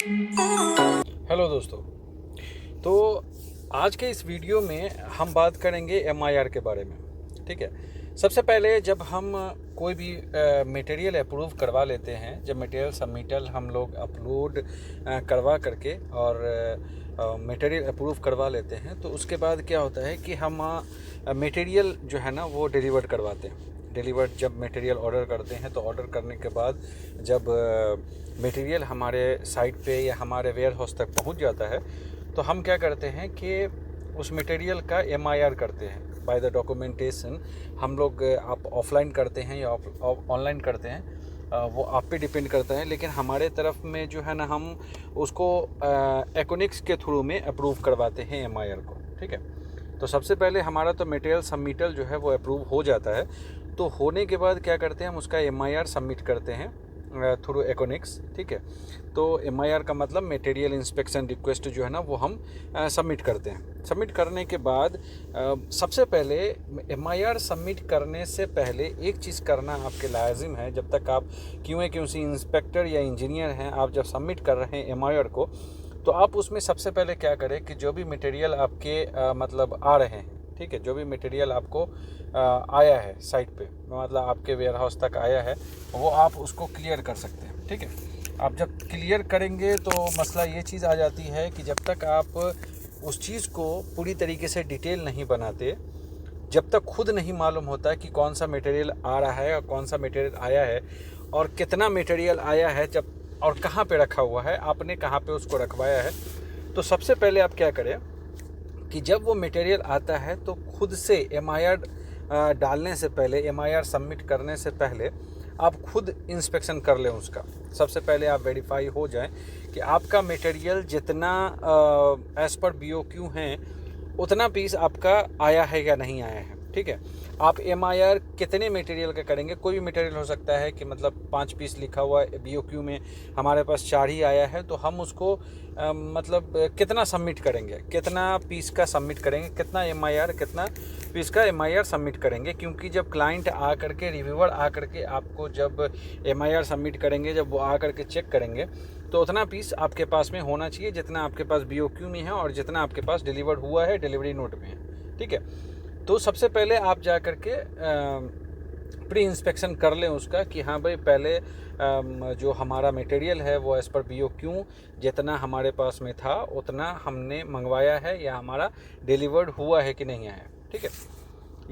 Hello दोस्तों। तो आज के इस वीडियो में हम बात करेंगे एमआईआर के बारे में। ठीक है। सबसे पहले जब हम कोई भी मटेरियल अप्रूव करवा लेते हैं, जब मटेरियल सबमिटल हम लोग अपलोड करवा करके और मटेरियल अप्रूव करवा लेते हैं, तो उसके बाद क्या होता है कि हम मटेरियल जो है ना वो डिलीवर करवाते हैं। डिलीवर जब मटेरियल ऑर्डर करते हैं तो ऑर्डर करने के बाद जब मटेरियल हमारे साइट पे या हमारे वेयर हाउस तक पहुंच जाता है, तो हम क्या करते हैं कि उस मटेरियल का एमआईआर करते हैं बाय द डॉक्यूमेंटेशन। हम लोग आप ऑफलाइन करते हैं या ऑनलाइन करते हैं, वो आप पे डिपेंड करता है, लेकिन हमारे तरफ में जो है ना हम उसको एकोनिक्स के थ्रू में अप्रूव करवाते हैं एमआईआर को। ठीक है। तो सबसे पहले हमारा तो मटेरियल सबमिटल जो है वो अप्रूव हो जाता है। तो होने के बाद क्या करते हैं, हम उसका एमआईआर सबमिट करते हैं थ्रू एकोनिक्स। ठीक है। तो एमआईआर का मतलब मटेरियल इंस्पेक्शन रिक्वेस्ट जो है ना वो हम सबमिट करते हैं। सबमिट करने के बाद सबसे पहले एमआईआर सबमिट करने से पहले एक चीज़ करना आपके लाजिम है। जब तक आप QA/QC इंस्पेक्टर या इंजीनियर हैं, आप जब सबमिट कर रहे हैं एमआईआर को, तो आप उसमें सबसे पहले क्या करें कि जो भी मटेरियल आपके मतलब आ रहे हैं, ठीक है, जो भी मटेरियल आपको आया है साइट पे, मतलब आपके वेयर हाउस तक आया है, वो आप उसको क्लियर कर सकते हैं। ठीक है। आप जब क्लियर करेंगे तो मसला ये चीज़ आ जाती है कि जब तक आप उस चीज़ को पूरी तरीके से डिटेल नहीं बनाते, जब तक खुद नहीं मालूम होता कि कौन सा मटेरियल आ रहा है और कौन सा मटेरियल आया है और कितना मटेरियल आया है, जब और कहाँ पे रखा हुआ है, आपने कहाँ पे उसको रखवाया है, तो सबसे पहले आप क्या करें कि जब वो मटेरियल आता है तो खुद से एमआईआर डालने से पहले, एमआईआर सबमिट करने से पहले आप खुद इंस्पेक्शन कर लें उसका। सबसे पहले आप वेरीफाई हो जाएं कि आपका मटेरियल जितना एज़ पर BOQ हैं उतना पीस आपका आया है या नहीं आया है। ठीक है। आप एमआईआर कितने मटेरियल का करेंगे, कोई भी मटेरियल हो सकता है कि मतलब 5 पीस लिखा हुआ है BOQ में, हमारे पास 4 ही आया है, तो हम उसको मतलब कितना सबमिट करेंगे, कितना पीस का सबमिट करेंगे, कितना एमआईआर, कितना पीस का एमआईआर सबमिट करेंगे। क्योंकि जब क्लाइंट आ करके, रिव्यूअर आ करके आपको जब एमआईआर सबमिट करेंगे, जब वो आ करके चेक करेंगे, तो उतना पीस आपके पास में होना चाहिए जितना आपके पास BOQ में है और जितना आपके पास डिलीवर्ड हुआ है डिलीवरी नोट में है। ठीक है। तो सबसे पहले आप जा कर के प्री इंस्पेक्शन कर लें उसका कि हाँ भाई, पहले जो हमारा मटेरियल है वो एज़ पर BOQ जितना हमारे पास में था उतना हमने मंगवाया है या हमारा डिलीवर्ड हुआ है कि नहीं आया। ठीक है।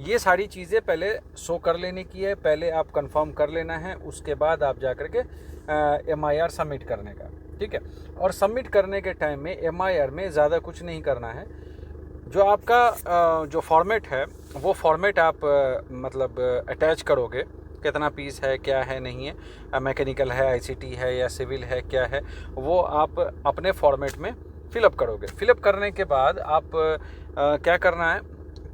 ये सारी चीज़ें पहले शो कर लेने की है, पहले आप कंफर्म कर लेना है, उसके बाद आप जा कर के एमआईआर सबमिट करने का। ठीक है। और सबमिट करने के टाइम में एमआईआर में ज़्यादा कुछ नहीं करना है। जो आपका जो फॉर्मेट है वो फॉर्मेट आप मतलब अटैच करोगे, कितना पीस है, क्या है, नहीं है, मैकेनिकल है, ICT है या सिविल है, क्या है, वो आप अपने फॉर्मेट में फिलअप करोगे। फिलअप करने के बाद आप क्या करना है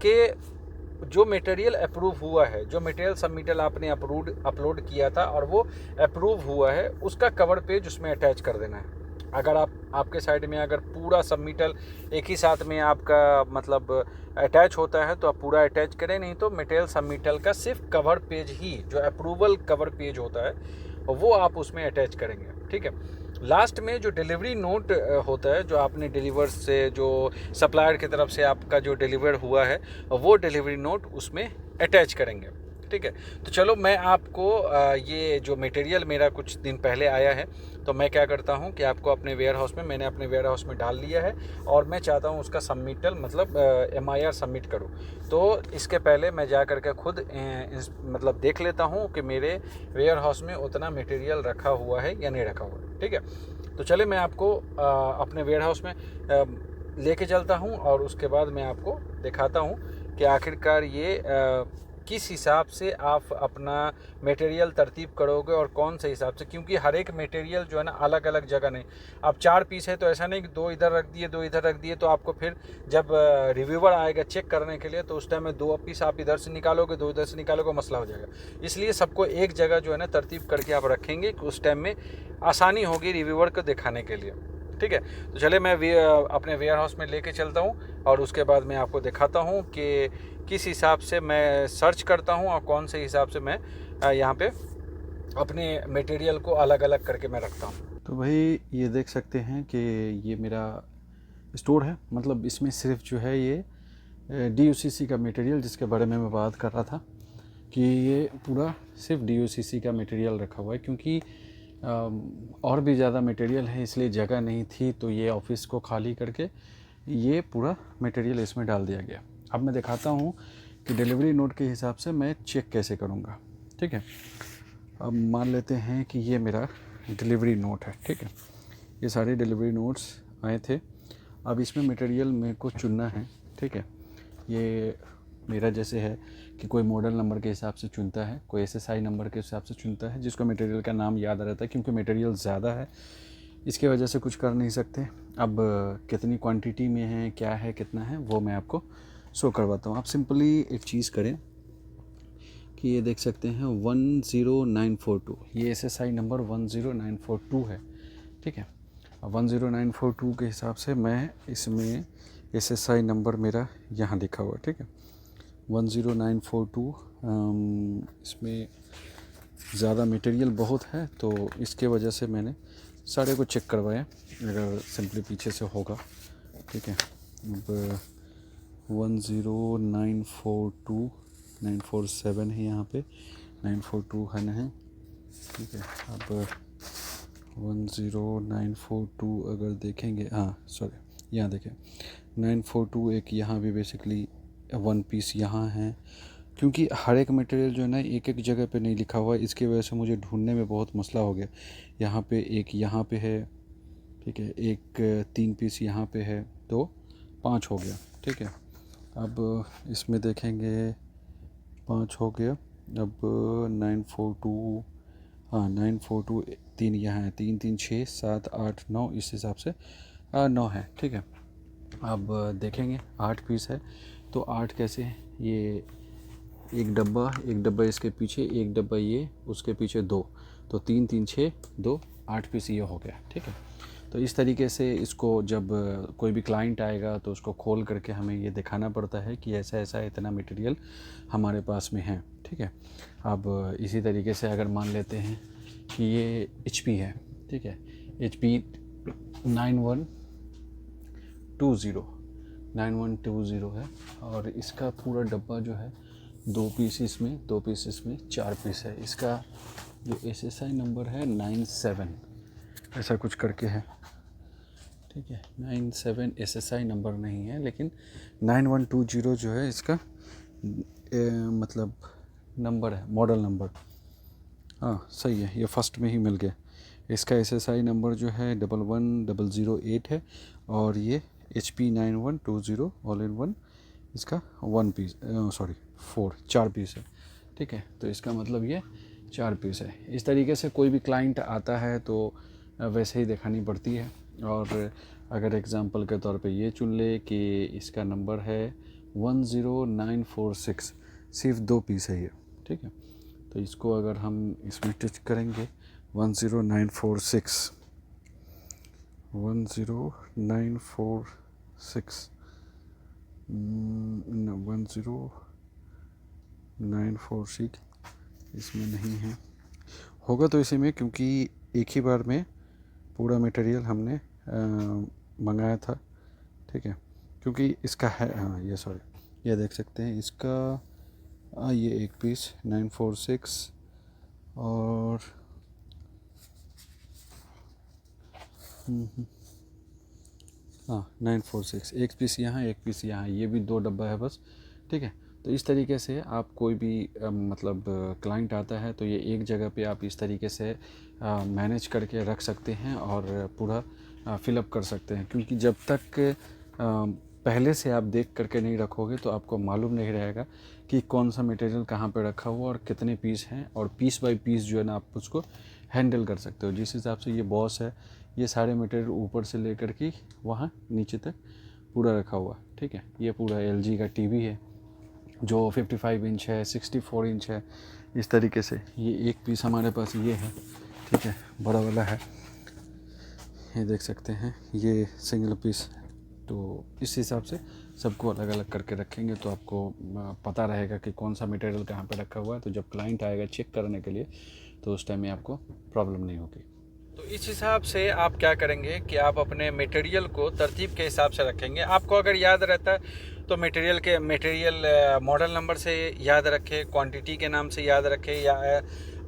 कि जो मटेरियल अप्रूव हुआ है, जो मटेरियल सबमिटल आपने अपलोड किया था और वो अप्रूव हुआ है, उसका कवर पेज उसमें अटैच कर देना है। अगर आपके साइड में अगर पूरा सबमिटल एक ही साथ में आपका मतलब अटैच होता है तो आप पूरा अटैच करें, नहीं तो मटेरियल सबमिटल का सिर्फ कवर पेज ही, जो अप्रूवल कवर पेज होता है, वो आप उसमें अटैच करेंगे। ठीक है। लास्ट में जो डिलीवरी नोट होता है, जो आपने डिलीवर से, जो सप्लायर की तरफ से आपका जो डिलीवर हुआ है, वो डिलीवरी नोट उसमें अटैच करेंगे। ठीक है। तो चलो मैं आपको ये जो मटेरियल मेरा कुछ दिन पहले आया है, तो मैं क्या करता हूँ कि आपको अपने वेयर हाउस में, मैंने अपने वेयर हाउस में डाल लिया है और मैं चाहता हूँ उसका सबमिटल मतलब एमआईआर सबमिट करूँ। तो इसके पहले मैं जा कर के खुद मतलब देख लेता हूँ कि मेरे वेयर हाउस में उतना मटेरियल रखा हुआ है या नहीं रखा हुआ है। ठीक है। तो चले मैं आपको अपने वेयर हाउस में लेके चलता हूँ और उसके बाद मैं आपको दिखाता हूँ कि आखिरकार ये किस हिसाब से आप अपना मटेरियल तरतीब करोगे और कौन से हिसाब से, क्योंकि हर एक मटेरियल जो है ना अलग अलग जगह नहीं। अब 4 पीस है तो ऐसा नहीं कि 2 इधर रख दिए 2 इधर रख दिए, तो आपको फिर जब रिव्यूअर आएगा चेक करने के लिए तो उस टाइम में 2 पीस आप इधर से निकालोगे, 2 इधर से निकालोगे, मसला हो जाएगा। इसलिए सबको एक जगह जो है ना तरतीब करके आप रखेंगे कि उस टाइम में आसानी होगी रिव्यूअर को दिखाने के लिए। ठीक है। तो चले मैं अपने वेयर हाउस में लेके चलता हूँ और उसके बाद मैं आपको दिखाता हूँ कि किस हिसाब से मैं सर्च करता हूँ और कौन से हिसाब से मैं यहाँ पे अपने मटेरियल को अलग अलग करके मैं रखता हूँ। तो भाई ये देख सकते हैं कि ये मेरा स्टोर है, मतलब इसमें सिर्फ जो है ये DUCC का मटेरियल, जिसके बारे में मैं बात कर रहा था कि ये पूरा सिर्फ DUCC का मटेरियल रखा हुआ है, क्योंकि और भी ज़्यादा मटेरियल है इसलिए जगह नहीं थी, तो ये ऑफिस को खाली करके ये पूरा मटेरियल इसमें डाल दिया गया। अब मैं दिखाता हूँ कि डिलीवरी नोट के हिसाब से मैं चेक कैसे करूँगा। ठीक है, अब मान लेते हैं कि ये मेरा डिलीवरी नोट है। ठीक है, ये सारे डिलीवरी नोट्स आए थे। अब इसमें मटेरियल मेरे को चुनना है। ठीक है, ये मेरा जैसे है कि कोई मॉडल नंबर के हिसाब से चुनता है, कोई SSI नंबर के हिसाब से चुनता है, जिसको मटेरियल का नाम याद रहता है, क्योंकि मटेरियल ज़्यादा है इसके वजह से कुछ कर नहीं सकते। अब कितनी क्वांटिटी में है, क्या है, कितना है, वो मैं आपको शो करवाता हूँ। आप सिंपली एक चीज़ करें कि ये देख सकते हैं 10942, ये SSI नंबर 10942 है। ठीक है, अब 10942 के हिसाब से मैं इसमें SSI नंबर मेरा यहाँ लिखा हुआ है। ठीक है, 10942। इसमें ज़्यादा मटेरियल बहुत है तो इसके वजह से मैंने सारे को चेक करवाया, अगर सिंपली पीछे से होगा। ठीक है, अब 10942 947 है, यहाँ पे 942 है नहीं। ठीक है, अब 10942 अगर देखेंगे, हाँ सॉरी यहाँ देखें 942 एक यहाँ भी बेसिकली 1 पीस यहाँ है, क्योंकि हर एक मटेरियल जो है ना एक एक जगह पे नहीं लिखा हुआ है, इसकी वजह से मुझे ढूंढने में बहुत मसला हो गया। यहाँ पे एक यहाँ पे है, ठीक है, एक 3 पीस यहाँ पे है, तो 5 हो गया। ठीक है, अब इसमें देखेंगे 5 हो गया। अब 942, हाँ 942 3 यहाँ है, 3 3 6 7 8 9, इस हिसाब से 9 है। ठीक है, अब देखेंगे 8 पीस है तो 8 कैसे है, ये एक डब्बा इसके पीछे, एक डब्बा ये, उसके पीछे 2, तो 3 3 6 2 8 पीस ये हो गया। ठीक है, तो इस तरीके से इसको जब कोई भी क्लाइंट आएगा तो उसको खोल करके हमें ये दिखाना पड़ता है कि ऐसा ऐसा इतना मटेरियल हमारे पास में है। ठीक है, अब इसी तरीके से अगर मान लेते हैं कि ये HP है। ठीक है, HP 9120 है, और इसका पूरा डब्बा जो है 2 पीस इसमें, 2 पीस इसमें, 4 पीस है। इसका जो SSI नंबर है 97 ऐसा कुछ करके है। ठीक है, 97 SSI नंबर नहीं है, लेकिन 9120 जो है इसका मतलब नंबर है, मॉडल नंबर। हाँ सही है, ये फर्स्ट में ही मिल गया। इसका SSI नंबर जो है 11008 है, और ये HP 9120 ऑल इन वन, इसका 1 पीस, सॉरी 4 पीस है। ठीक है, तो इसका मतलब ये 4 पीस है। इस तरीके से कोई भी क्लाइंट आता है तो वैसे ही दिखानी पड़ती है। और अगर एग्ज़ाम्पल के तौर पे ये चुन ले कि इसका नंबर है 10946, सिर्फ 2 पीस है ये। ठीक है, तो इसको अगर हम इसमें टच करेंगे 10946 10946 इसमें नहीं है, होगा तो इसी में, क्योंकि एक ही बार में पूरा मटेरियल हमने मंगाया था। ठीक है, क्योंकि इसका है, हाँ ये सॉरी, ये देख सकते हैं इसका ये एक पीस 946 और हाँ 946, एक पीस यहाँ, एक पीस यहाँ, ये भी 2 डब्बा है बस। ठीक है, तो इस तरीके से आप कोई भी मतलब क्लाइंट आता है तो ये एक जगह पे आप इस तरीके से मैनेज करके रख सकते हैं और पूरा फिलअप कर सकते हैं, क्योंकि जब तक पहले से आप देख करके नहीं रखोगे तो आपको मालूम नहीं रहेगा कि कौन सा मटेरियल कहाँ पे रखा हुआ और कितने पीस हैं, और पीस बाय पीस जो है ना आप उसको हैंडल कर सकते हो। जिस हिसाब से ये बॉस है, ये सारे मटेरियल ऊपर से लेकर के वहाँ नीचे तक पूरा रखा हुआ। ठीक है, ये पूरा LG का TV है जो 55 इंच है, 64 इंच है, इस तरीके से। ये एक पीस हमारे पास ये है। ठीक है, बड़ा वाला है, ये देख सकते हैं, ये सिंगल पीस। तो इस हिसाब से सबको अलग अलग करके रखेंगे तो आपको पता रहेगा कि कौन सा मटेरियल कहाँ पे रखा हुआ है। तो जब क्लाइंट आएगा चेक करने के लिए तो उस टाइम में आपको प्रॉब्लम नहीं होगी। तो इस हिसाब से आप क्या करेंगे कि आप अपने मटेरियल को तरतीब के हिसाब से रखेंगे। आपको अगर याद रहता है तो मटेरियल मॉडल नंबर से याद रखें, क्वांटिटी के नाम से याद रखें, या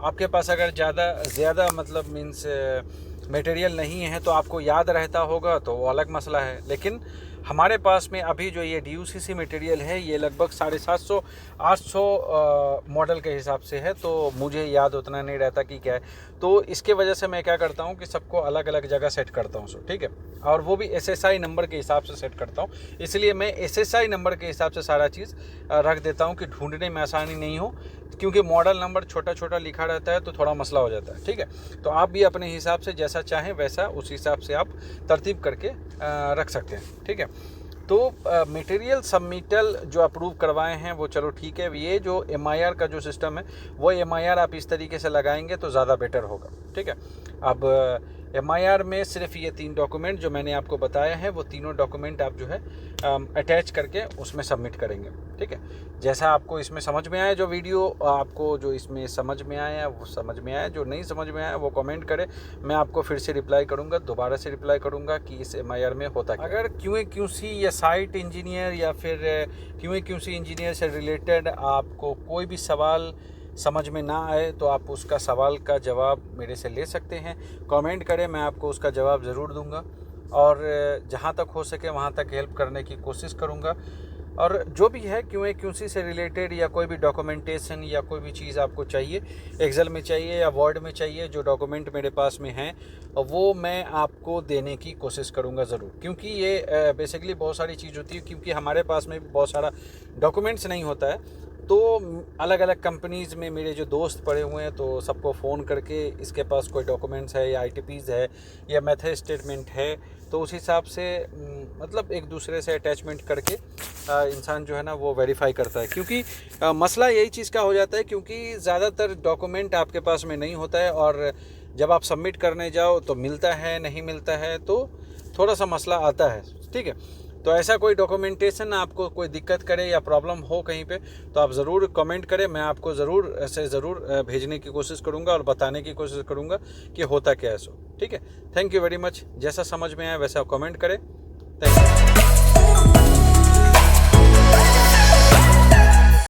आपके पास अगर ज़्यादा मतलब मीन्स मटेरियल नहीं है तो आपको याद रहता होगा तो वो अलग मसला है। लेकिन हमारे पास में अभी जो ये DUCC मटेरियल है ये लगभग 750-800 मॉडल के हिसाब से है, तो मुझे याद उतना नहीं रहता कि क्या है। तो इसके वजह से मैं क्या करता हूँ कि सबको अलग अलग जगह सेट करता हूँ, ठीक है, और वो भी SSI नंबर के हिसाब से सेट करता हूँ। इसलिए मैं SSI नंबर के हिसाब से सारा चीज़ रख देता हूँ कि ढूंढने में आसानी नहीं हो, क्योंकि मॉडल नंबर छोटा छोटा लिखा रहता है तो थोड़ा मसला हो जाता है, ठीक है। तो आप भी अपने हिसाब से जैसा चाहें वैसा उस हिसाब से आप तरतीब करके रख सकते हैं, ठीक है। तो मटेरियल सबमिटल जो अप्रूव करवाए हैं वो चलो ठीक है। ये जो MIR का जो सिस्टम है वो MIR आप इस तरीके से लगाएंगे तो ज़्यादा बेटर होगा, ठीक है। अब MIR में सिर्फ ये 3 डॉक्यूमेंट जो मैंने आपको बताया है वो तीनों डॉक्यूमेंट आप जो है अटैच करके उसमें सबमिट करेंगे, ठीक है। जैसा आपको इसमें समझ में आया, जो वीडियो आपको जो इसमें समझ में आया वो समझ में आया, जो नहीं समझ में आया वो कमेंट करें, मैं आपको फिर से रिप्लाई करूँगा, दोबारा से रिप्लाई करूँगा कि इस MIR में होता क्या। अगर QA/QC या साइट इंजीनियर या फिर QA/QC इंजीनियर से रिलेटेड आपको कोई भी सवाल समझ में ना आए तो आप उसका सवाल का जवाब मेरे से ले सकते हैं। कमेंट करें, मैं आपको उसका जवाब ज़रूर दूंगा और जहां तक हो सके वहां तक हेल्प करने की कोशिश करूंगा। और जो भी है QA/QC से रिलेटेड या कोई भी डॉक्यूमेंटेशन या कोई भी चीज़ आपको चाहिए, एक्सेल में चाहिए या वर्ड में चाहिए, जो डॉक्यूमेंट मेरे पास में हैं वो मैं आपको देने की कोशिश करूंगा ज़रूर। क्योंकि ये बेसिकली बहुत सारी चीज़ होती है, क्योंकि हमारे पास में बहुत सारा डॉक्यूमेंट्स नहीं होता है। तो अलग अलग कंपनीज़ में मेरे जो दोस्त पड़े हुए हैं तो सबको फ़ोन करके इसके पास कोई डॉक्यूमेंट्स है या ITPs है या मेथड स्टेटमेंट है, तो उस हिसाब से मतलब एक दूसरे से अटैचमेंट करके इंसान जो है ना वो वेरीफाई करता है। क्योंकि मसला यही चीज़ का हो जाता है, क्योंकि ज़्यादातर डॉक्यूमेंट आपके पास में नहीं होता है और जब आप सबमिट करने जाओ तो मिलता है नहीं मिलता है, तो थोड़ा सा मसला आता है, ठीक है। तो ऐसा कोई डॉक्यूमेंटेशन आपको कोई दिक्कत करे या प्रॉब्लम हो कहीं पे तो आप ज़रूर कमेंट करें, मैं आपको ज़रूर भेजने की कोशिश करूँगा और बताने की कोशिश करूँगा कि होता क्या है सो, ठीक है। Thank you very much. जैसा समझ में आए वैसा कमेंट करें। Thank you.